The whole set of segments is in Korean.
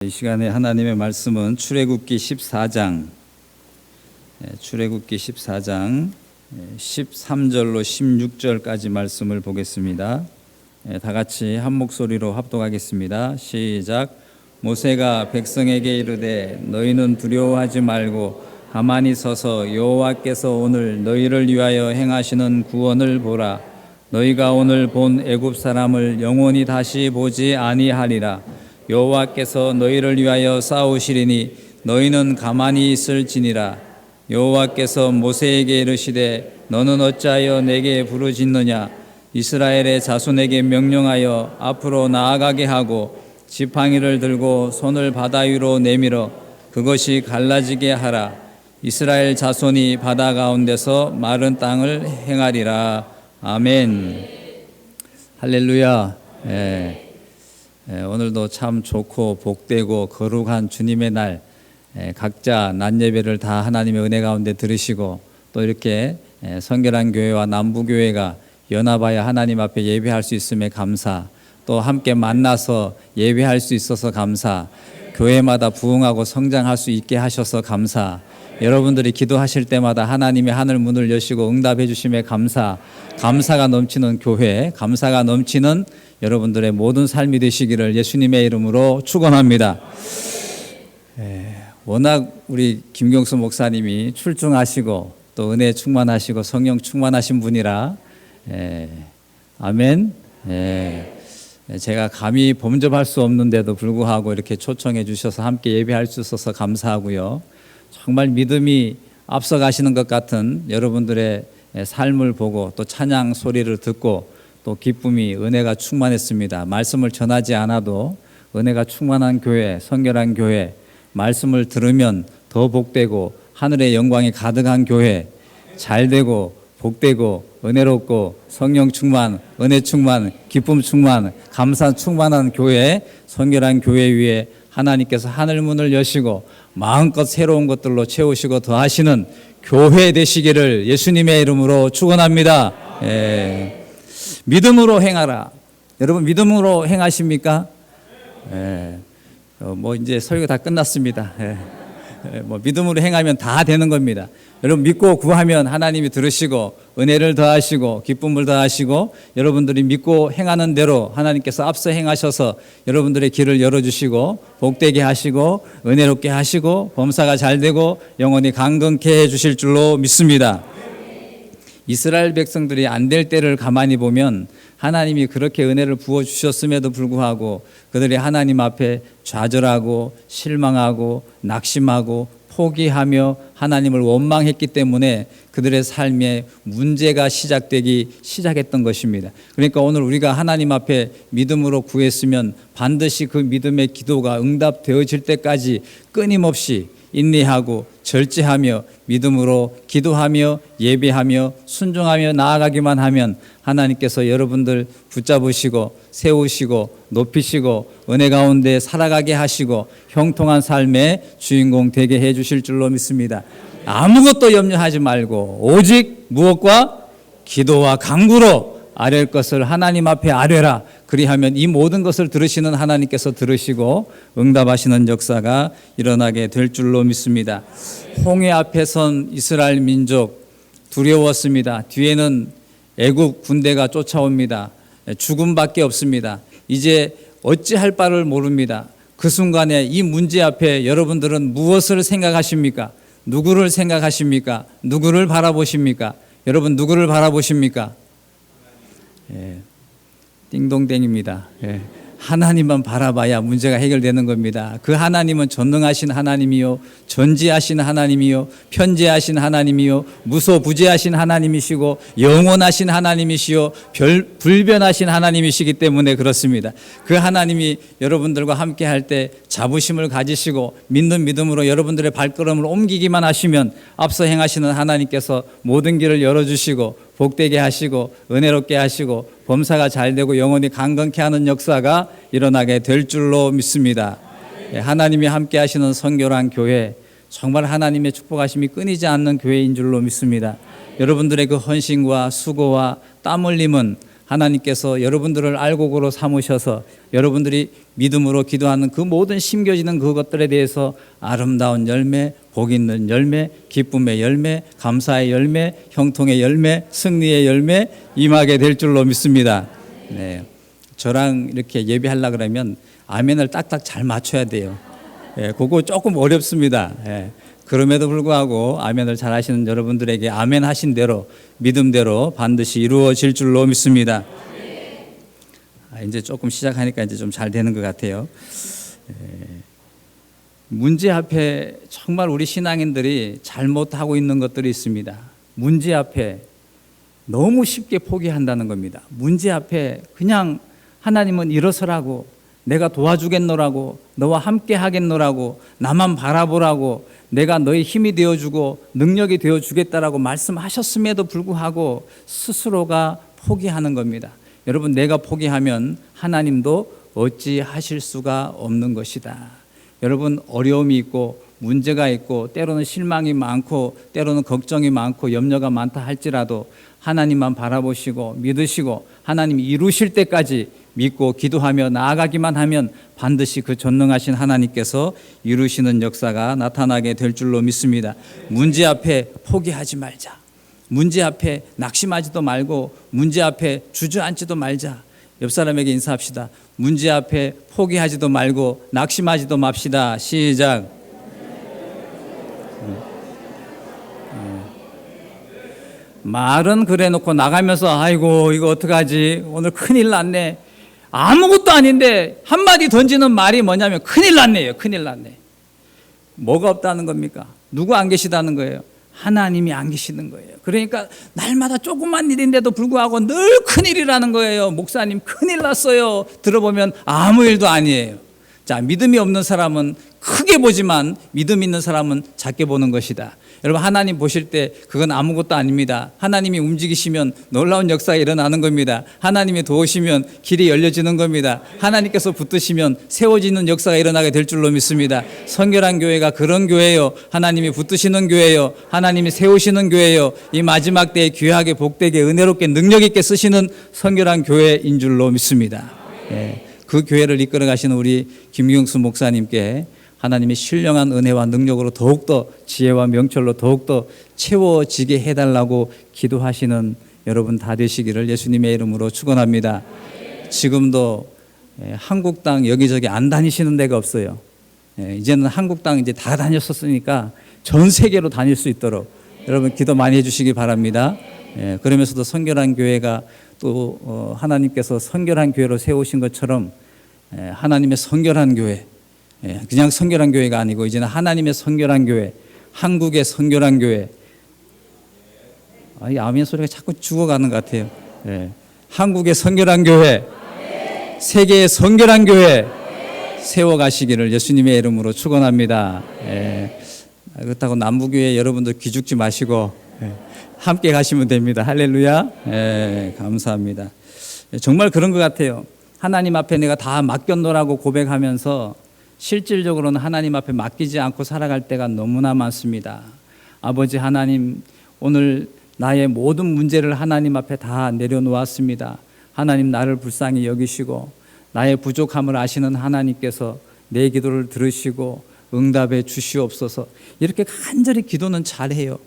이 시간에 하나님의 말씀은 출애굽기 14장 13절로 16절까지 말씀을 보겠습니다. 다 같이 한 목소리로 합독하겠습니다. 시작. 모세가 백성에게 이르되 너희는 두려워하지 말고 가만히 서서 여호와께서 오늘 너희를 위하여 행하시는 구원을 보라. 너희가 오늘 본 애굽 사람을 영원히 다시 보지 아니하리라. 여호와께서 너희를 위하여 싸우시리니 너희는 가만히 있을지니라. 여호와께서 모세에게 이르시되 너는 어찌하여 내게 부르짖느냐. 이스라엘의 자손에게 명령하여 앞으로 나아가게 하고 지팡이를 들고 손을 바다 위로 내밀어 그것이 갈라지게 하라. 이스라엘 자손이 바다 가운데서 마른 땅을 행하리라. 아멘. 할렐루야. 오늘도 참 좋고 복되고 거룩한 주님의 날, 각자 낮 예배를 다 하나님의 은혜 가운데 들으시고 또 이렇게 성결한 교회와 남부교회가 연합하여 하나님 앞에 예배할 수 있음에 감사, 또 함께 만나서 예배할 수 있어서 감사, 교회마다 부흥하고 성장할 수 있게 하셔서 감사, 여러분들이 기도하실 때마다 하나님의 하늘 문을 여시고 응답해 주심에 감사, 감사가 넘치는 교회, 감사가 넘치는 여러분들의 모든 삶이 되시기를 예수님의 이름으로 축원합니다. 워낙 우리 김경수 목사님이 출중하시고 또 은혜 충만하시고 성령 충만하신 분이라 아멘. 제가 감히 범접할 수 없는데도 불구하고 이렇게 초청해 주셔서 함께 예배할 수 있어서 감사하고요. 정말 믿음이 앞서가시는 것 같은 여러분들의 삶을 보고 또 찬양 소리를 듣고 또 기쁨이 은혜가 충만했습니다. 말씀을 전하지 않아도 은혜가 충만한 교회, 성결한 교회, 말씀을 들으면 더 복되고 하늘의 영광이 가득한 교회, 잘되고 복되고 은혜롭고 성령 충만, 은혜 충만, 기쁨 충만, 감사 충만한 교회, 성결한 교회 위에 하나님께서 하늘 문을 여시고 마음껏 새로운 것들로 채우시고 더하시는 교회 되시기를 예수님의 이름으로 축원합니다. 믿음으로 행하라. 여러분 믿음으로 행하십니까? 이제 설교 다 끝났습니다. 믿음으로 행하면 다 되는 겁니다. 여러분 믿고 구하면 하나님이 들으시고 은혜를 더하시고 기쁨을 더하시고 여러분들이 믿고 행하는 대로 하나님께서 앞서 행하셔서 여러분들의 길을 열어주시고 복되게 하시고 은혜롭게 하시고 범사가 잘되고 영원히 강건케 해주실 줄로 믿습니다. 이스라엘 백성들이 안 될 때를 가만히 보면 하나님이 그렇게 은혜를 부어주셨음에도 불구하고 그들이 하나님 앞에 좌절하고 실망하고 낙심하고 포기하며 하나님을 원망했기 때문에 그들의 삶에 문제가 시작했던 것입니다. 그러니까 오늘 우리가 하나님 앞에 믿음으로 구했으면 반드시 그 믿음의 기도가 응답되어질 때까지 끊임없이 인내하고 절제하며 믿음으로 기도하며 예배하며 순종하며 나아가기만 하면 하나님께서 여러분들 붙잡으시고 세우시고 높이시고 은혜 가운데 살아가게 하시고 형통한 삶의 주인공 되게 해주실 줄로 믿습니다. 아무것도 염려하지 말고 오직 무엇과 기도와 간구로 아뢰을 것을 하나님 앞에 아뢰라. 그리하면 이 모든 것을 들으시는 하나님께서 들으시고 응답하시는 역사가 일어나게 될 줄로 믿습니다. 홍해 앞에 선 이스라엘 민족 두려웠습니다. 뒤에는 애굽 군대가 쫓아옵니다. 죽음밖에 없습니다. 이제 어찌할 바를 모릅니다. 그 순간에 이 문제 앞에 여러분들은 무엇을 생각하십니까? 누구를 생각하십니까? 누구를 바라보십니까? 여러분 누구를 바라보십니까? 띵동댕입니다. 하나님만 바라봐야 문제가 해결되는 겁니다. 그 하나님은 전능하신 하나님이요 전지하신 하나님이요 편재하신 하나님이요 무소부재하신 하나님이시고 영원하신 하나님이시요 불변하신 하나님이시기 때문에 그렇습니다. 그 하나님이 여러분들과 함께 할 때 자부심을 가지시고 믿는 믿음으로 여러분들의 발걸음을 옮기기만 하시면 앞서 행하시는 하나님께서 모든 길을 열어주시고 복되게 하시고 은혜롭게 하시고 범사가 잘되고 영원히 강건케 하는 역사가 일어나게 될 줄로 믿습니다. 하나님이 함께 하시는 성결한 교회, 정말 하나님의 축복하심이 끊이지 않는 교회인 줄로 믿습니다. 여러분들의 그 헌신과 수고와 땀 흘림은 하나님께서 여러분들을 알곡으로 삼으셔서 여러분들이 믿음으로 기도하는 그 모든 심겨지는 그것들에 대해서 아름다운 열매, 복 있는 열매, 기쁨의 열매, 감사의 열매, 형통의 열매, 승리의 열매 임하게 될 줄로 믿습니다. 네. 저랑 이렇게 예배하려고 그러면 아멘을 딱딱 잘 맞춰야 돼요. 그거 조금 어렵습니다. 그럼에도 불구하고 아멘을 잘 하시는 여러분들에게 아멘 하신 대로 믿음대로 반드시 이루어질 줄로 믿습니다. 이제 조금 시작하니까 이제 좀 잘 되는 것 같아요. 문제 앞에 정말 우리 신앙인들이 잘못하고 있는 것들이 있습니다. 문제 앞에 너무 쉽게 포기한다는 겁니다. 문제 앞에 그냥 하나님은 일어서라고, 내가 도와주겠노라고, 너와 함께 하겠노라고, 나만 바라보라고, 내가 너의 힘이 되어주고 능력이 되어주겠다라고 말씀하셨음에도 불구하고 스스로가 포기하는 겁니다. 여러분, 내가 포기하면 하나님도 어찌하실 수가 없는 것이다. 여러분, 어려움이 있고 문제가 있고 때로는 실망이 많고 때로는 걱정이 많고 염려가 많다 할지라도 하나님만 바라보시고 믿으시고 하나님이 이루실 때까지 믿고 기도하며 나아가기만 하면 반드시 그 전능하신 하나님께서 이루시는 역사가 나타나게 될 줄로 믿습니다. 문제 앞에 포기하지 말자. 문제 앞에 낙심하지도 말고 문제 앞에 주저앉지도 말자. 옆 사람에게 인사합시다. 문제 앞에 포기하지도 말고 낙심하지도 맙시다. 시작. 말은 그래 놓고 나가면서 아이고 이거 어떡하지, 오늘 큰일 났네, 아무것도 아닌데 한마디 던지는 말이 뭐냐면 큰일 났네요. 큰일 났네. 뭐가 없다는 겁니까? 누구 안 계시다는 거예요? 하나님이 안 계시는 거예요. 그러니까 날마다 조그만 일인데도 불구하고 늘 큰일이라는 거예요. 목사님 큰일 났어요. 들어보면 아무 일도 아니에요. 자, 믿음이 없는 사람은 크게 보지만 믿음 있는 사람은 작게 보는 것이다. 여러분, 하나님 보실 때 그건 아무것도 아닙니다. 하나님이 움직이시면 놀라운 역사가 일어나는 겁니다. 하나님이 도우시면 길이 열려지는 겁니다. 하나님께서 붙드시면 세워지는 역사가 일어나게 될 줄로 믿습니다. 성결한 교회가 그런 교회예요. 하나님이 붙드시는 교회예요. 하나님이 세우시는 교회예요. 이 마지막 때에 귀하게 복되게 은혜롭게 능력 있게 쓰시는 성결한 교회인 줄로 믿습니다. 그 교회를 이끌어 가시는 우리 김경수 목사님께 하나님의 신령한 은혜와 능력으로 더욱더 지혜와 명철로 더욱더 채워지게 해달라고 기도하시는 여러분 다 되시기를 예수님의 이름으로 축원합니다. 지금도 한국 땅 여기저기 안 다니시는 데가 없어요. 이제는 한국 땅 이제 다 다녔었으니까 전 세계로 다닐 수 있도록 여러분 기도 많이 해주시기 바랍니다. 그러면서도 성결한 교회가 또 하나님께서 성결한 교회로 세우신 것처럼 하나님의 성결한 교회, 그냥 성결한 교회가 아니고 이제는 하나님의 성결한 교회, 한국의 성결한 교회. 이 아멘 소리가 자꾸 죽어가는 것 같아요. 한국의 성결한 교회, 세계의 성결한 교회 세워가시기를 예수님의 이름으로 축원합니다. 그렇다고 남부교회 여러분들 기죽지 마시고 함께 가시면 됩니다. 할렐루야. 감사합니다. 정말 그런 것 같아요. 하나님 앞에 내가 다 맡겼노라고 고백하면서 실질적으로는 하나님 앞에 맡기지 않고 살아갈 때가 너무나 많습니다. 아버지 하나님, 오늘 나의 모든 문제를 하나님 앞에 다 내려놓았습니다. 하나님, 나를 불쌍히 여기시고 나의 부족함을 아시는 하나님께서 내 기도를 들으시고 응답해 주시옵소서. 이렇게 간절히 기도는 잘해요.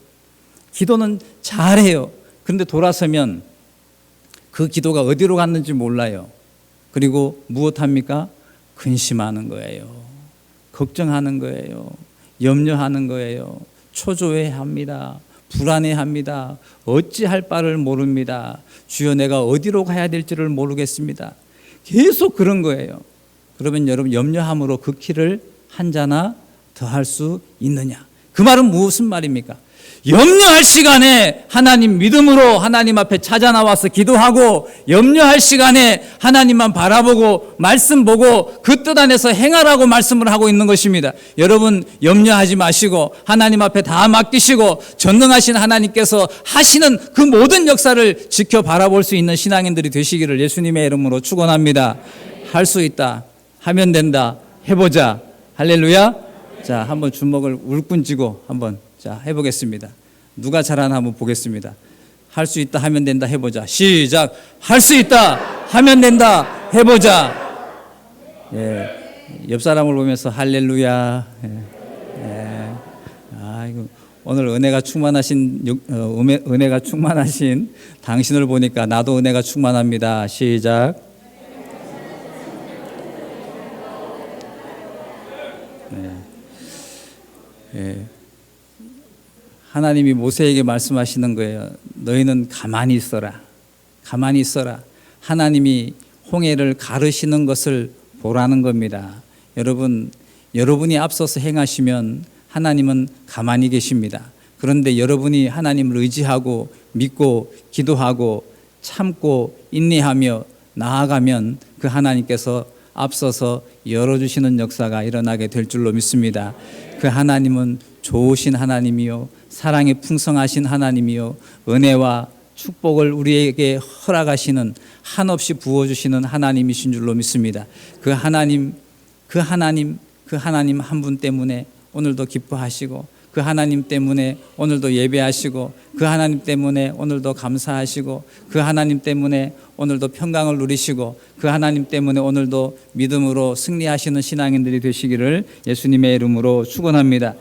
기도는 잘해요. 그런데 돌아서면 그 기도가 어디로 갔는지 몰라요. 그리고 무엇합니까? 근심하는 거예요. 걱정하는 거예요. 염려하는 거예요. 초조해합니다. 불안해합니다. 어찌할 바를 모릅니다. 주여, 내가 어디로 가야 될지를 모르겠습니다. 계속 그런 거예요. 그러면 여러분, 염려함으로 그 키를 한 자나 더 할 수 있느냐? 그 말은 무슨 말입니까? 염려할 시간에 하나님 믿음으로 하나님 앞에 찾아 나와서 기도하고, 염려할 시간에 하나님만 바라보고 말씀 보고 그 뜻 안에서 행하라고 말씀을 하고 있는 것입니다. 여러분, 염려하지 마시고 하나님 앞에 다 맡기시고 전능하신 하나님께서 하시는 그 모든 역사를 지켜 바라볼 수 있는 신앙인들이 되시기를 예수님의 이름으로 축원합니다. 할 수 있다, 하면 된다, 해보자. 할렐루야. 자, 한번 주먹을 울끈 쥐고 한번 자, 해보겠습니다. 누가 잘하나 한번 보겠습니다. 할 수 있다 하면 된다 해보자. 시작. 할 수 있다 하면 된다 해보자. 예, 옆 사람을 보면서 할렐루야. 아이고, 오늘 은혜가 충만하신 당신을 보니까 나도 은혜가 충만합니다. 시작. 하나님이 모세에게 말씀하시는 거예요. 너희는 가만히 있어라. 가만히 있어라. 하나님이 홍해를 가르시는 것을 보라는 겁니다. 여러분이 앞서서 행하시면 하나님은 가만히 계십니다. 그런데 여러분이 하나님을 의지하고 믿고 기도하고 참고 인내하며 나아가면 그 하나님께서 앞서서 열어주시는 역사가 일어나게 될 줄로 믿습니다. 그 하나님은 좋으신 하나님이요, 사랑이 풍성하신 하나님이요, 은혜와 축복을 우리에게 허락하시는, 한없이 부어주시는 하나님이신 줄로 믿습니다. 그 하나님 한 분 때문에 오늘도 기뻐하시고, 그 하나님 때문에 오늘도 예배하시고, 그 하나님 때문에 오늘도 감사하시고, 그 하나님 때문에 오늘도 평강을 누리시고, 그 하나님 때문에 오늘도 믿음으로 승리하시는 신앙인들이 되시기를 예수님의 이름으로 축원합니다.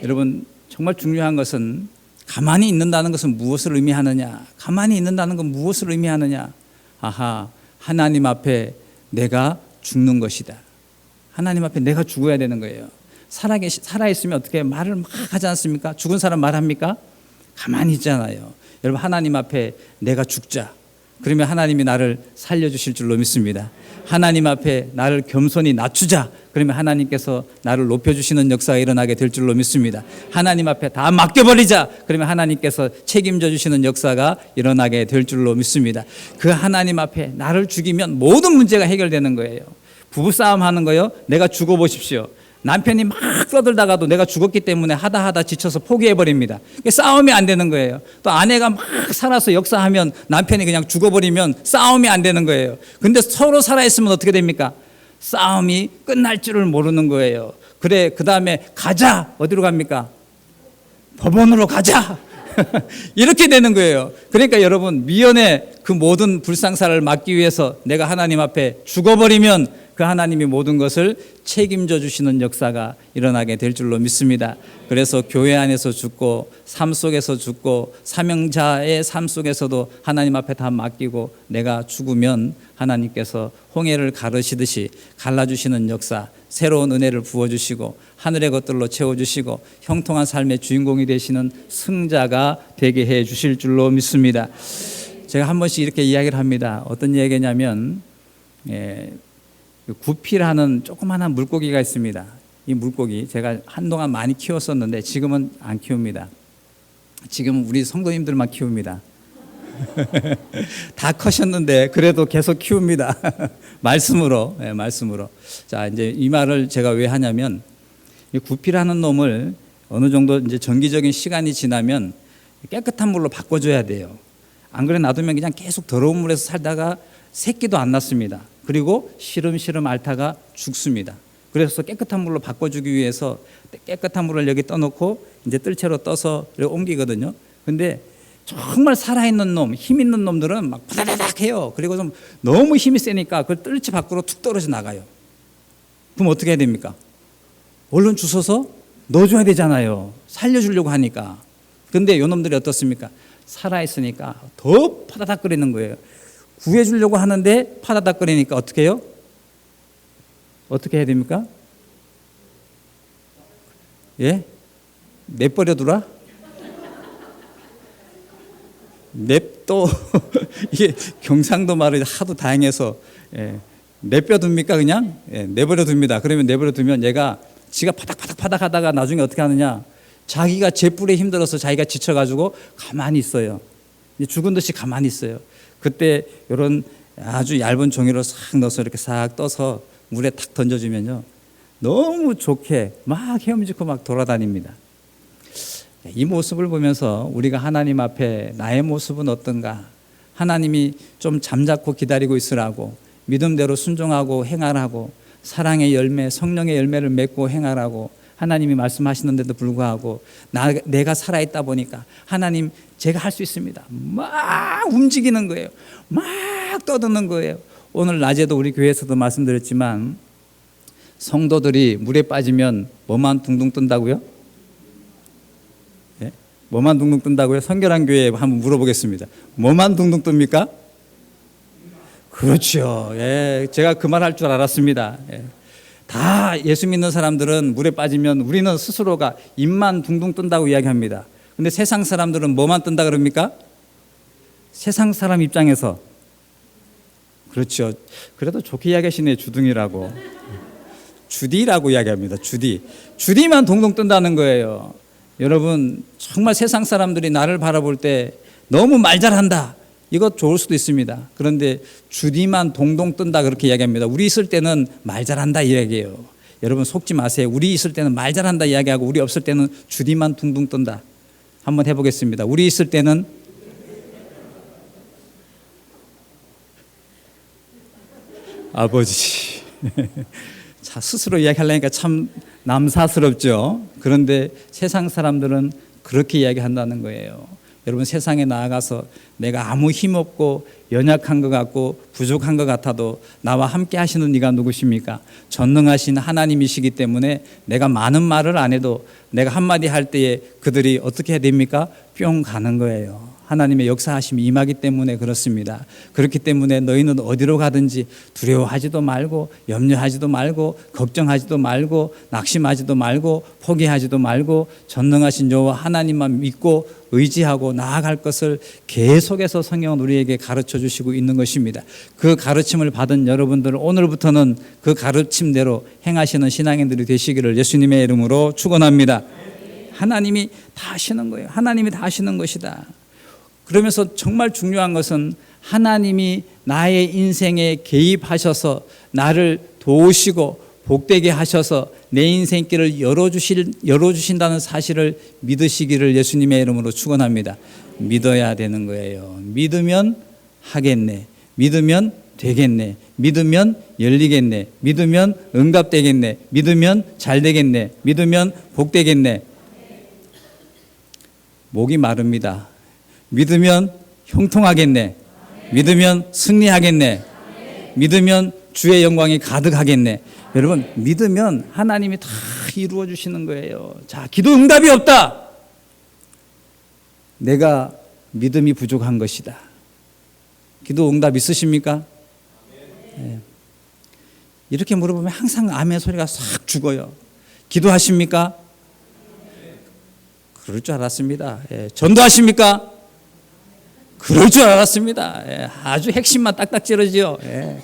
여러분, 정말 중요한 것은 가만히 있는다는 것은 무엇을 의미하느냐? 가만히 있는다는 건 무엇을 의미하느냐? 하나님 앞에 내가 죽는 것이다. 하나님 앞에 내가 죽어야 되는 거예요. 살아있으면 어떻게 말을 막 하지 않습니까? 죽은 사람 말합니까? 가만히 있잖아요. 여러분, 하나님 앞에 내가 죽자. 그러면 하나님이 나를 살려주실 줄로 믿습니다. 하나님 앞에 나를 겸손히 낮추자. 그러면 하나님께서 나를 높여주시는 역사가 일어나게 될 줄로 믿습니다. 하나님 앞에 다 맡겨버리자. 그러면 하나님께서 책임져 주시는 역사가 일어나게 될 줄로 믿습니다. 그 하나님 앞에 나를 죽이면 모든 문제가 해결되는 거예요. 부부싸움 하는 거요, 내가 죽어보십시오. 남편이 막 떠들다가도 내가 죽었기 때문에 하다 지쳐서 포기해버립니다. 싸움이 안 되는 거예요. 또 아내가 막 살아서 역사하면 남편이 그냥 죽어버리면 싸움이 안 되는 거예요. 근데 서로 살아있으면 어떻게 됩니까? 싸움이 끝날 줄을 모르는 거예요. 그래, 그 다음에 가자. 어디로 갑니까? 법원으로 가자. 이렇게 되는 거예요. 그러니까 여러분, 미연에 그 모든 불상사를 막기 위해서 내가 하나님 앞에 죽어버리면 그 하나님이 모든 것을 책임져 주시는 역사가 일어나게 될 줄로 믿습니다. 그래서 교회 안에서 죽고 삶 속에서 죽고 사명자의 삶 속에서도 하나님 앞에 다 맡기고 내가 죽으면 하나님께서 홍해를 가르시듯이 갈라주시는 역사, 새로운 은혜를 부어주시고 하늘의 것들로 채워주시고 형통한 삶의 주인공이 되시는 승자가 되게 해 주실 줄로 믿습니다. 제가 한 번씩 이렇게 이야기를 합니다. 어떤 얘기냐면 구피라는 조그마한 물고기가 있습니다. 이 물고기 제가 한동안 많이 키웠었는데 지금은 안 키웁니다. 지금 우리 성도님들만 키웁니다. 다 커셨는데 그래도 계속 키웁니다. 말씀으로. 자, 이제 이 말을 제가 왜 하냐면, 이 구피라는 놈을 어느 정도 이제 정기적인 시간이 지나면 깨끗한 물로 바꿔줘야 돼요. 안 그래 놔두면 그냥 계속 더러운 물에서 살다가 새끼도 안 낳습니다. 그리고 시름시름 앓다가 죽습니다. 그래서 깨끗한 물로 바꿔주기 위해서 깨끗한 물을 여기 떠놓고 이제 뜰채로 떠서 옮기거든요. 근데 정말 살아있는 놈, 힘 있는 놈들은 막 바다다닥 해요. 그리고 좀 너무 힘이 세니까 그 뜰채 밖으로 툭 떨어져 나가요. 그럼 어떻게 해야 됩니까? 얼른 주워서 넣어줘야 되잖아요. 살려주려고 하니까. 근데 요 놈들이 어떻습니까? 살아있으니까 더 파다닥거리는 거예요. 구해주려고 하는데 파다닥거리니까 어떻게 해요? 어떻게 해야 됩니까? 예? 내버려 두라? 냅또 이게 경상도 말이 하도 다양해서 내버려둡니까 그냥? 내버려둡니다. 그러면 내버려두면 얘가 지가 파닥파닥 하다가 나중에 어떻게 하느냐? 자기가 제뿔에 힘들어서 자기가 지쳐가지고 가만히 있어요. 죽은 듯이 가만히 있어요. 그때 이런 아주 얇은 종이로 싹 넣어서 이렇게 싹 떠서 물에 탁 던져주면요, 너무 좋게 막 헤엄치고 막 돌아다닙니다. 이 모습을 보면서 우리가 하나님 앞에 나의 모습은 어떤가? 하나님이 좀 잠자코 기다리고 있으라고, 믿음대로 순종하고 행하라고, 사랑의 열매, 성령의 열매를 맺고 행하라고, 하나님이 말씀하시는데도 불구하고 내가 살아있다 보니까 하나님 제가 할 수 있습니다. 막 움직이는 거예요. 막 떠드는 거예요. 오늘 낮에도 우리 교회에서도 말씀드렸지만 성도들이 물에 빠지면 뭐만 둥둥 뜬다고요? 예? 뭐만 둥둥 뜬다고요? 성결한 교회에 한번 물어보겠습니다. 뭐만 둥둥 뜹니까? 그렇죠. 예, 제가 그 말 할 줄 알았습니다. 예. 다 예수 믿는 사람들은 물에 빠지면 우리는 스스로가 입만 둥둥 뜬다고 이야기합니다. 근데 세상 사람들은 뭐만 뜬다 그럽니까? 세상 사람 입장에서 그렇죠. 그래도 좋게 이야기하시네. 주둥이라고. 주디라고 이야기합니다. 주디만 동동 뜬다는 거예요. 여러분 정말 세상 사람들이 나를 바라볼 때 너무 말 잘한다. 이거 좋을 수도 있습니다. 그런데 주디만 동동 뜬다 그렇게 이야기합니다. 우리 있을 때는 말 잘한다 이야기예요. 여러분 속지 마세요. 우리 있을 때는 말 잘한다 이야기하고 우리 없을 때는 주디만 둥둥 뜬다. 한번 해보겠습니다. 우리 있을 때는 아버지. 자, 스스로 이야기하려니까 참 남사스럽죠. 그런데 세상 사람들은 그렇게 이야기한다는 거예요. 여러분 세상에 나아가서 내가 아무 힘없고 연약한 것 같고 부족한 것 같아도 나와 함께 하시는 이가 누구십니까? 전능하신 하나님이시기 때문에 내가 많은 말을 안 해도 내가 한마디 할 때에 그들이 어떻게 해야 됩니까? 뿅 가는 거예요. 하나님의 역사하심이 임하기 때문에 그렇습니다. 그렇기 때문에 너희는 어디로 가든지 두려워하지도 말고 염려하지도 말고 걱정하지도 말고 낙심하지도 말고 포기하지도 말고 전능하신 여호와 하나님만 믿고 의지하고 나아갈 것을 계속해서 성경은 우리에게 가르쳐 주시고 있는 것입니다. 그 가르침을 받은 여러분들은 오늘부터는 그 가르침대로 행하시는 신앙인들이 되시기를 예수님의 이름으로 축원합니다. 하나님이 다 하시는 거예요. 하나님이 다 하시는 것이다. 그러면서 정말 중요한 것은 하나님이 나의 인생에 개입하셔서 나를 도우시고 복되게 하셔서 내 인생길을 열어주신다는 사실을 믿으시기를 예수님의 이름으로 축원합니다. 믿어야 되는 거예요. 믿으면 하겠네. 믿으면 되겠네. 믿으면 열리겠네. 믿으면 응답되겠네. 믿으면 잘 되겠네. 믿으면 복되겠네. 목이 마릅니다. 믿으면 형통하겠네. 믿으면 승리하겠네. 믿으면 주의 영광이 가득하겠네. 여러분 믿으면 하나님이 다 이루어 주시는 거예요. 자, 기도 응답이 없다. 내가 믿음이 부족한 것이다. 기도 응답 있으십니까? 네. 이렇게 물어보면 항상 아멘 소리가 싹 죽어요. 기도하십니까? 그럴 줄 알았습니다. 예. 전도하십니까? 그럴 줄 알았습니다. 예. 아주 핵심만 딱딱 찌르지요. 예.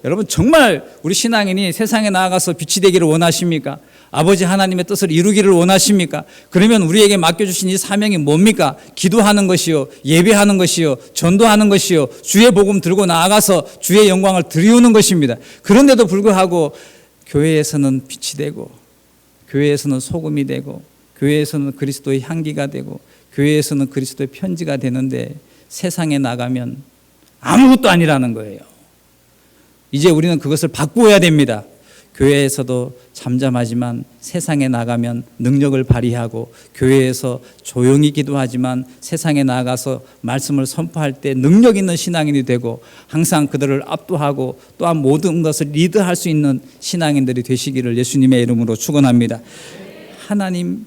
여러분 정말 우리 신앙인이 세상에 나아가서 빛이 되기를 원하십니까? 아버지 하나님의 뜻을 이루기를 원하십니까? 그러면 우리에게 맡겨주신 이 사명이 뭡니까? 기도하는 것이요, 예배하는 것이요, 전도하는 것이요, 주의 복음 들고 나아가서 주의 영광을 드리우는 것입니다. 그런데도 불구하고 교회에서는 빛이 되고 교회에서는 소금이 되고 교회에서는 그리스도의 향기가 되고 교회에서는 그리스도의 편지가 되는데 세상에 나가면 아무것도 아니라는 거예요. 이제 우리는 그것을 바꾸어야 됩니다. 교회에서도 잠잠하지만 세상에 나가면 능력을 발휘하고 교회에서 조용히 기도하지만 세상에 나가서 말씀을 선포할 때 능력 있는 신앙인이 되고 항상 그들을 압도하고 또한 모든 것을 리드할 수 있는 신앙인들이 되시기를 예수님의 이름으로 축원합니다. 하나님,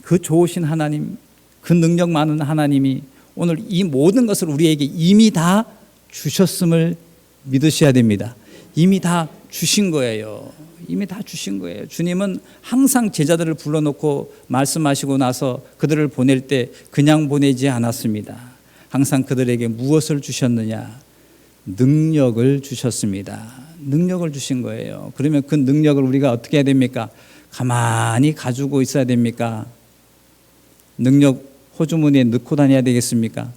그 좋으신 하나님, 그 능력 많은 하나님이 오늘 이 모든 것을 우리에게 이미 다 주셨음을 믿으셔야 됩니다. 이미 다 주신 거예요. 이미 다 주신 거예요. 주님은 항상 제자들을 불러놓고 말씀하시고 나서 그들을 보낼 때 그냥 보내지 않았습니다. 항상 그들에게 무엇을 주셨느냐? 능력을 주셨습니다. 능력을 주신 거예요. 그러면 그 능력을 우리가 어떻게 해야 됩니까? 가만히 가지고 있어야 됩니까? 능력 호주머니에 넣고 다녀야 되겠습니까?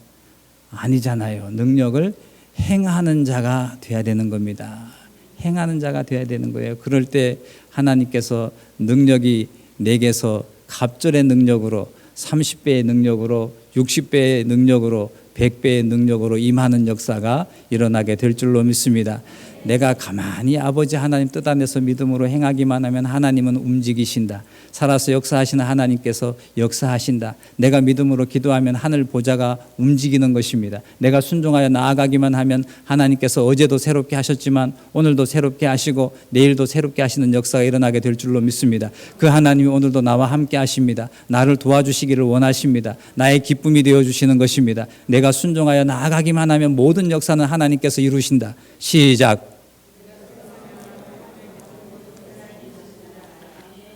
아니잖아요. 능력을 행하는 자가 돼야 되는 겁니다. 행하는 자가 돼야 되는 거예요. 그럴 때 하나님께서 능력이 내게서 갑절의 능력으로 30배의 능력으로 60배의 능력으로 100배의 능력으로 임하는 역사가 일어나게 될 줄로 믿습니다. 내가 가만히 아버지 하나님 뜻 안에서 믿음으로 행하기만 하면 하나님은 움직이신다. 살아서 역사하시는 하나님께서 역사하신다. 내가 믿음으로 기도하면 하늘 보좌가 움직이는 것입니다. 내가 순종하여 나아가기만 하면 하나님께서 어제도 새롭게 하셨지만 오늘도 새롭게 하시고 내일도 새롭게 하시는 역사가 일어나게 될 줄로 믿습니다. 그 하나님이 오늘도 나와 함께 하십니다. 나를 도와주시기를 원하십니다. 나의 기쁨이 되어주시는 것입니다. 내가 순종하여 나아가기만 하면 모든 역사는 하나님께서 이루신다. 시작.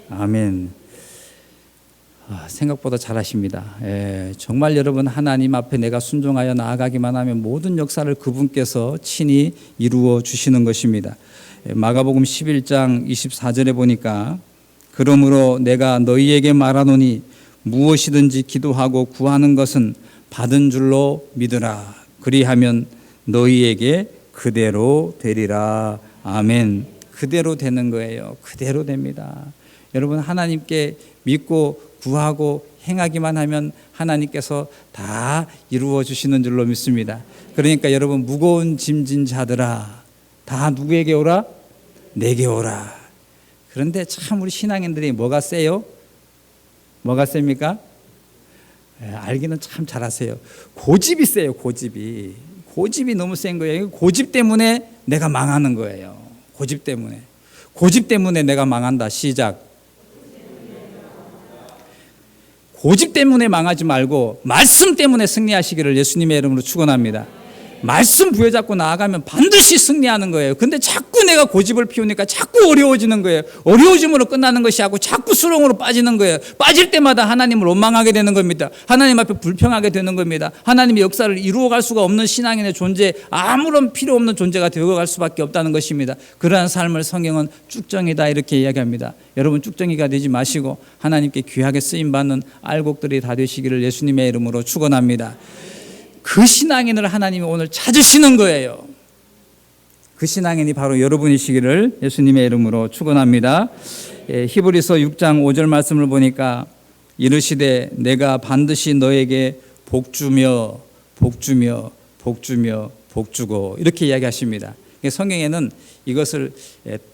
아멘. 생각보다 잘하십니다. 정말 여러분 하나님 앞에 내가 순종하여 나아가기만 하면 모든 역사를 그분께서 친히 이루어 주시는 것입니다. 마가복음 11장 24절에 보니까 그러므로 내가 너희에게 말하노니 무엇이든지 기도하고 구하는 것은 받은 줄로 믿으라. 그리하면 너희에게 그대로 되리라. 아멘. 그대로 되는 거예요. 그대로 됩니다. 여러분 하나님께 믿고 구하고 행하기만 하면 하나님께서 다 이루어 주시는 줄로 믿습니다. 그러니까 여러분 무거운 짐진 자들아 다 누구에게 오라? 내게 오라. 그런데 참 우리 신앙인들이 뭐가 세요? 뭐가 셉니까? 알기는 참 잘하세요. 고집이 세요. 고집이 너무 센 거예요. 고집 때문에 내가 망하는 거예요. 고집 때문에 내가 망한다. 시작. 고집 때문에 망하지 말고 말씀 때문에 승리하시기를 예수님의 이름으로 축원합니다. 말씀 부여잡고 나아가면 반드시 승리하는 거예요. 근데 자꾸 내가 고집을 피우니까 자꾸 어려워지는 거예요. 어려워짐으로 끝나는 것이 아니고 자꾸 수렁으로 빠지는 거예요. 빠질 때마다 하나님을 원망하게 되는 겁니다. 하나님 앞에 불평하게 되는 겁니다. 하나님의 역사를 이루어갈 수가 없는 신앙인의 존재, 아무런 필요 없는 존재가 되어갈 수밖에 없다는 것입니다. 그러한 삶을 성경은 쭉정이다 이렇게 이야기합니다. 여러분 쭉정이가 되지 마시고 하나님께 귀하게 쓰임받는 알곡들이 다 되시기를 예수님의 이름으로 축원합니다. 그 신앙인을 하나님이 오늘 찾으시는 거예요. 그 신앙인이 바로 여러분이시기를 예수님의 이름으로 축원합니다. 히브리서 6장 5절 말씀을 보니까 이르시되 내가 반드시 너에게 복주며 복주고 이렇게 이야기하십니다. 성경에는 이것을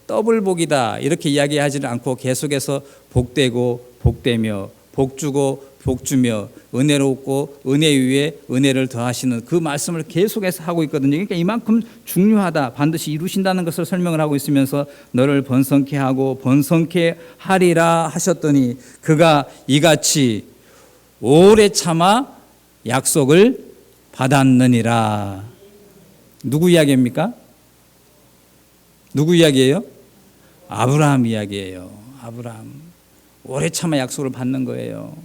더블 복이다 이렇게 이야기하지는 않고 계속해서 복되고 복되며 복주며 은혜롭고 은혜 위에 은혜를 더하시는 그 말씀을 계속해서 하고 있거든요. 그러니까 이만큼 중요하다, 반드시 이루신다는 것을 설명을 하고 있으면서 너를 번성케 하고 번성케 하리라 하셨더니 그가 이같이 오래 참아 약속을 받았느니라. 누구 이야기입니까? 누구 이야기예요? 아브라함 이야기예요. 아브라함. 오래 참아 약속을 받는 거예요.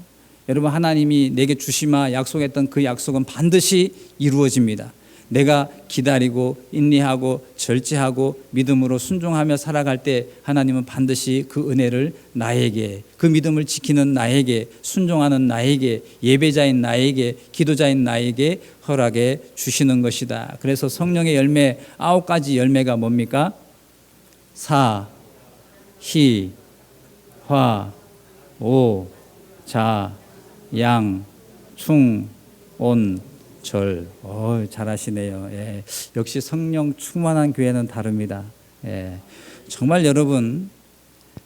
여러분 하나님이 내게 주시마 약속했던 그 약속은 반드시 이루어집니다. 내가 기다리고 인내하고 절제하고 믿음으로 순종하며 살아갈 때 하나님은 반드시 그 은혜를 나에게, 그 믿음을 지키는 나에게, 순종하는 나에게, 예배자인 나에게, 기도자인 나에게 허락해 주시는 것이다. 그래서 성령의 열매 9가지 열매가 뭡니까? 사, 희, 화, 오, 자, 양, 충, 온, 절. 잘하시네요. 예. 역시 성령 충만한 교회는 다릅니다. 예. 정말 여러분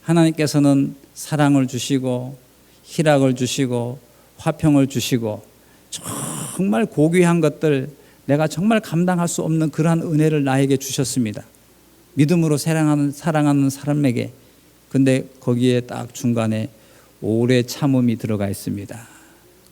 하나님께서는 사랑을 주시고 희락을 주시고 화평을 주시고 정말 고귀한 것들, 내가 정말 감당할 수 없는 그러한 은혜를 나에게 주셨습니다. 믿음으로 사랑하는 사람에게. 근데 거기에 딱 중간에 오래 참음이 들어가 있습니다.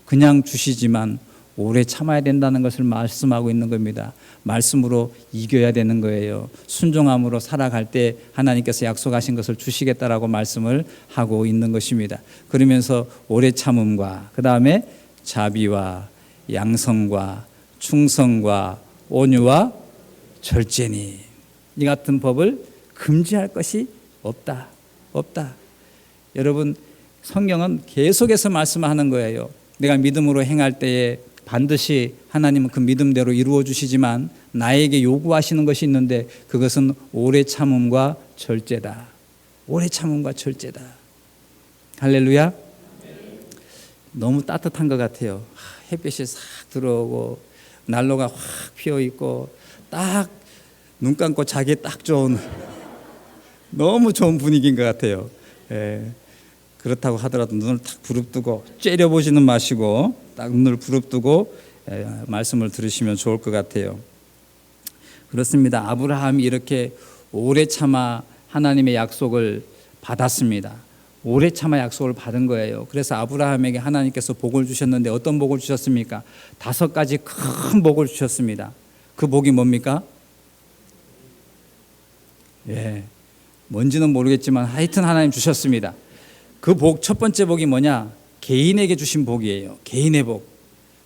그냥 주시지만 오래 참아야 된다는 것을 말씀하고 있는 겁니다. 말씀으로 이겨야 되는 거예요. 순종함으로 살아갈 때 하나님께서 약속하신 것을 주시겠다라고 말씀을 하고 있는 것입니다. 그러면서 오래 참음과 그 다음에 자비와 양성과 충성과 온유와 절제니 이 같은 법을 금지할 것이 없다. 여러분 성경은 계속해서 말씀하는 거예요. 내가 믿음으로 행할 때에 반드시 하나님은 그 믿음대로 이루어 주시지만 나에게 요구하시는 것이 있는데 그것은 오래 참음과 절제다. 오래 참음과 절제다. 할렐루야. 너무 따뜻한 것 같아요. 햇빛이 싹 들어오고 난로가 확 피어 있고 딱 눈 감고 자기에 딱 좋은 너무 좋은 분위기인 것 같아요. 그렇다고 하더라도 눈을 딱 부릅뜨고 째려보지는 마시고 딱 눈을 부릅뜨고 말씀을 들으시면 좋을 것 같아요. 그렇습니다. 아브라함이 이렇게 오래 참아 하나님의 약속을 받았습니다. 오래 참아 약속을 받은 거예요. 그래서 아브라함에게 하나님께서 복을 주셨는데 어떤 복을 주셨습니까? 5가지 큰 복을 주셨습니다. 그 복이 뭡니까? 뭔지는 모르겠지만 하여튼 하나님 주셨습니다. 그 복, 첫 번째 복이 뭐냐? 개인에게 주신 복이에요. 개인의 복.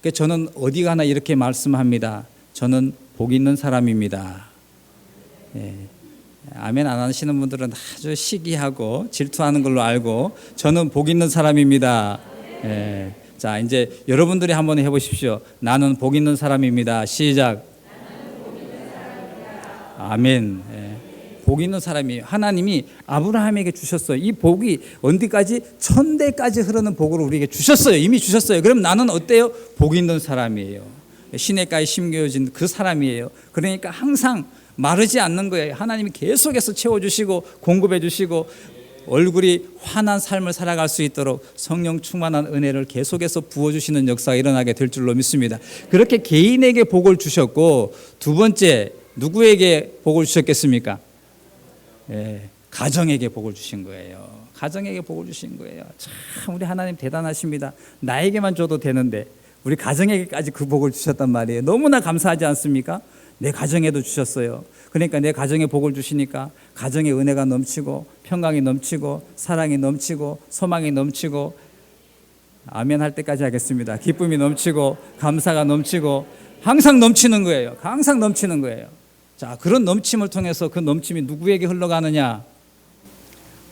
그래서 저는 어디 가나 이렇게 말씀합니다. 저는 복 있는 사람입니다. 아멘 안 하시는 분들은 아주 시기하고 질투하는 걸로 알고 저는 복 있는 사람입니다. 자, 이제 여러분들이 한번 해보십시오. 나는 복 있는 사람입니다. 시작. 아멘. 복 있는 사람이 하나님이 아브라함에게 주셨어요. 이 복이 어디까지? 천대까지 흐르는 복을 우리에게 주셨어요. 이미 주셨어요. 그럼 나는 어때요? 복 있는 사람이에요. 시냇가에 심겨진 그 사람이에요. 그러니까 항상 마르지 않는 거예요. 하나님이 계속해서 채워주시고 공급해 주시고 얼굴이 환한 삶을 살아갈 수 있도록 성령 충만한 은혜를 계속해서 부어주시는 역사가 일어나게 될 줄로 믿습니다. 그렇게 개인에게 복을 주셨고, 두 번째 누구에게 복을 주셨겠습니까? 가정에게 복을 주신 거예요. 가정에게 복을 주신 거예요. 참 우리 하나님 대단하십니다. 나에게만 줘도 되는데 우리 가정에게까지 그 복을 주셨단 말이에요. 너무나 감사하지 않습니까? 내 가정에도 주셨어요. 그러니까 내 가정에 복을 주시니까 가정에 은혜가 넘치고 평강이 넘치고 사랑이 넘치고 소망이 넘치고, 아멘 할 때까지 하겠습니다. 기쁨이 넘치고 감사가 넘치고 항상 넘치는 거예요. 항상 넘치는 거예요. 자, 그런 넘침을 통해서 그 넘침이 누구에게 흘러가느냐?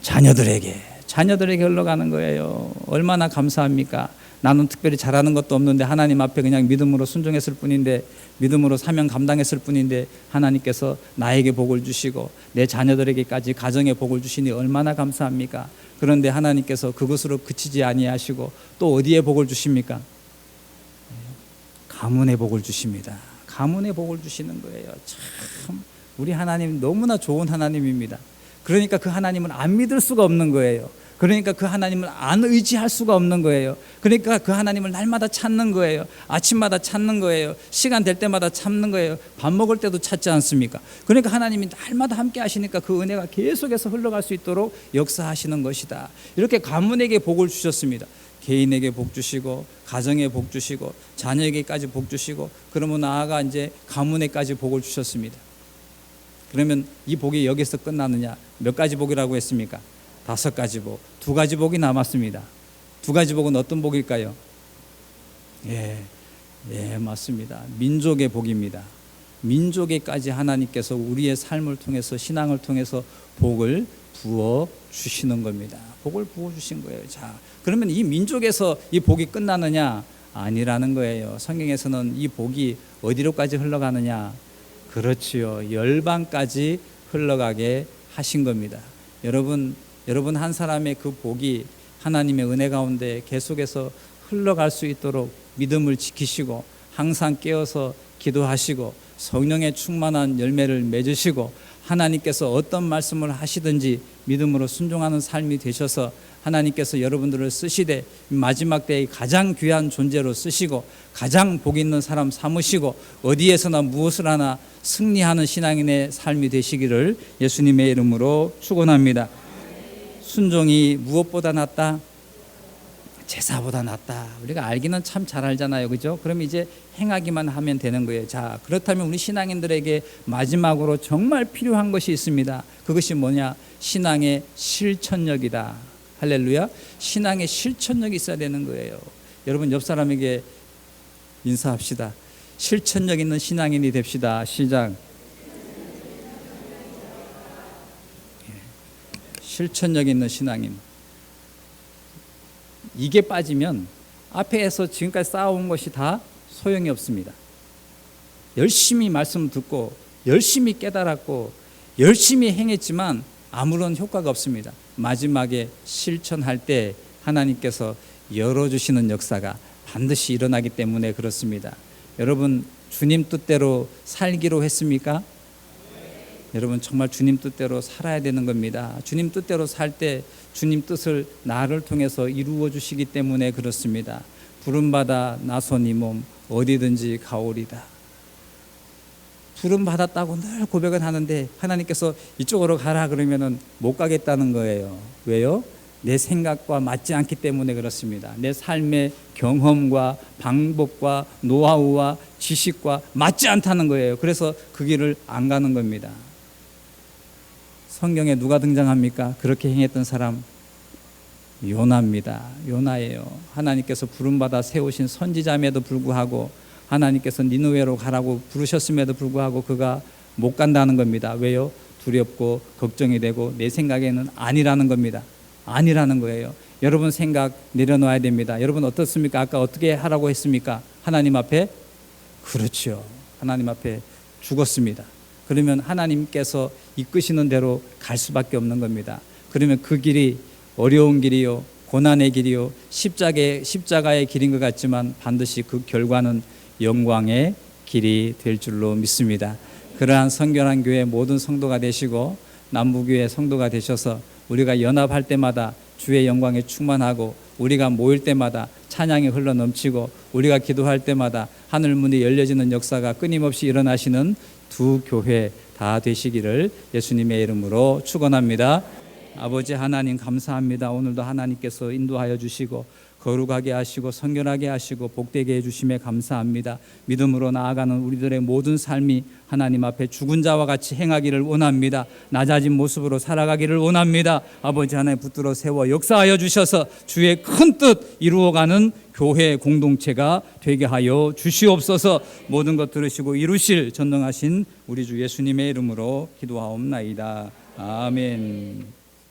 자녀들에게 흘러가는 거예요. 얼마나 감사합니까? 나는 특별히 잘하는 것도 없는데 하나님 앞에 그냥 믿음으로 순종했을 뿐인데, 믿음으로 사명 감당했을 뿐인데 하나님께서 나에게 복을 주시고 내 자녀들에게까지 가정에 복을 주시니 얼마나 감사합니까? 그런데 하나님께서 그것으로 그치지 아니하시고 또 어디에 복을 주십니까? 가문에 복을 주십니다. 가문에 복을 주시는 거예요. 참 우리 하나님 너무나 좋은 하나님입니다. 그러니까 그 하나님을 안 믿을 수가 없는 거예요. 그러니까 그 하나님을 안 의지할 수가 없는 거예요. 그러니까 그 하나님을 날마다 찾는 거예요. 아침마다 찾는 거예요. 시간 될 때마다 찾는 거예요. 밥 먹을 때도 찾지 않습니까? 그러니까 하나님이 날마다 함께 하시니까 그 은혜가 계속해서 흘러갈 수 있도록 역사하시는 것이다. 이렇게 가문에게 복을 주셨습니다. 개인에게 복 주시고 가정에 복 주시고 자녀에게까지 복 주시고, 그러면 나아가 이제 가문에까지 복을 주셨습니다. 그러면 이 복이 여기서 끝나느냐? 몇 가지 복이라고 했습니까? 5가지 복. 2가지 복이 남았습니다. 2가지 복은 어떤 복일까요? 맞습니다. 민족의 복입니다. 민족에까지 하나님께서 우리의 삶을 통해서, 신앙을 통해서 복을 부어 주시는 겁니다. 복을 부어 주신 거예요. 자, 그러면 이 민족에서 이 복이 끝나느냐? 아니라는 거예요. 성경에서는 이 복이 어디로까지 흘러가느냐? 그렇지요. 열방까지 흘러가게 하신 겁니다. 여러분 한 사람의 그 복이 하나님의 은혜 가운데 계속해서 흘러갈 수 있도록 믿음을 지키시고 항상 깨어서 기도하시고 성령의 충만한 열매를 맺으시고 하나님께서 어떤 말씀을 하시든지 믿음으로 순종하는 삶이 되셔서 하나님께서 여러분들을 쓰시되 마지막 때의 가장 귀한 존재로 쓰시고 가장 복 있는 사람 삼으시고 어디에서나 무엇을 하나 승리하는 신앙인의 삶이 되시기를 예수님의 이름으로 축원합니다. 순종이 무엇보다 낫다? 제사보다 낫다. 우리가 알기는 참 잘 알잖아요. 그죠? 그럼 이제 행하기만 하면 되는 거예요. 자, 그렇다면 우리 신앙인들에게 마지막으로 정말 필요한 것이 있습니다. 그것이 뭐냐? 신앙의 실천력이다. 할렐루야. 신앙의 실천력이 있어야 되는 거예요. 여러분 옆 사람에게 인사합시다. 실천력 있는 신앙인이 됩시다. 시작. 실천력 있는 신앙인. 이게 빠지면 앞에서 지금까지 쌓아온 것이 다 소용이 없습니다. 열심히 말씀 듣고 열심히 깨달았고 열심히 행했지만 아무런 효과가 없습니다. 마지막에 실천할 때 하나님께서 열어주시는 역사가 반드시 일어나기 때문에 그렇습니다. 여러분 주님 뜻대로 살기로 했습니까? 여러분 정말 주님 뜻대로 살아야 되는 겁니다. 주님 뜻대로 살 때 주님 뜻을 나를 통해서 이루어 주시기 때문에 그렇습니다. 부름받아 나선 이 몸 어디든지 가오리다. 부름받았다고 늘 고백은 하는데 하나님께서 이쪽으로 가라 그러면은 못 가겠다는 거예요. 왜요? 내 생각과 맞지 않기 때문에 그렇습니다. 내 삶의 경험과 방법과 노하우와 지식과 맞지 않다는 거예요. 그래서 그 길을 안 가는 겁니다. 성경에 누가 등장합니까? 그렇게 행했던 사람 요나입니다. 요나예요. 하나님께서 부름받아 세우신 선지자임에도 불구하고 하나님께서 니느웨로 가라고 부르셨음에도 불구하고 그가 못 간다는 겁니다. 왜요? 두렵고 걱정이 되고 내 생각에는 아니라는 겁니다. 아니라는 거예요. 여러분 생각 내려놓아야 됩니다. 여러분 어떻습니까? 아까 어떻게 하라고 했습니까? 하나님 앞에? 그렇죠. 하나님 앞에 죽었습니다. 그러면 하나님께서 이끄시는 대로 갈 수밖에 없는 겁니다. 그러면 그 길이 어려운 길이요, 고난의 길이요, 십자가의 길인 것 같지만 반드시 그 결과는 영광의 길이 될 줄로 믿습니다. 그러한 성결한 교회 모든 성도가 되시고 남부교회 성도가 되셔서 우리가 연합할 때마다 주의 영광에 충만하고 우리가 모일 때마다 찬양이 흘러 넘치고 우리가 기도할 때마다 하늘문이 열려지는 역사가 끊임없이 일어나시는 두 교회 다 되시기를 예수님의 이름으로 축원합니다. 아버지 하나님 감사합니다. 오늘도 하나님께서 인도하여 주시고 거룩하게 하시고 성결하게 하시고 복되게 해주심에 감사합니다. 믿음으로 나아가는 우리들의 모든 삶이 하나님 앞에 죽은 자와 같이 행하기를 원합니다. 낮아진 모습으로 살아가기를 원합니다. 아버지 하나님 붙들어 세워 역사하여 주셔서 주의 큰 뜻 이루어가는 교회 공동체가 되게 하여 주시옵소서. 모든 것 들으시고 이루실 전능하신 우리 주 예수님의 이름으로 기도하옵나이다. 아멘.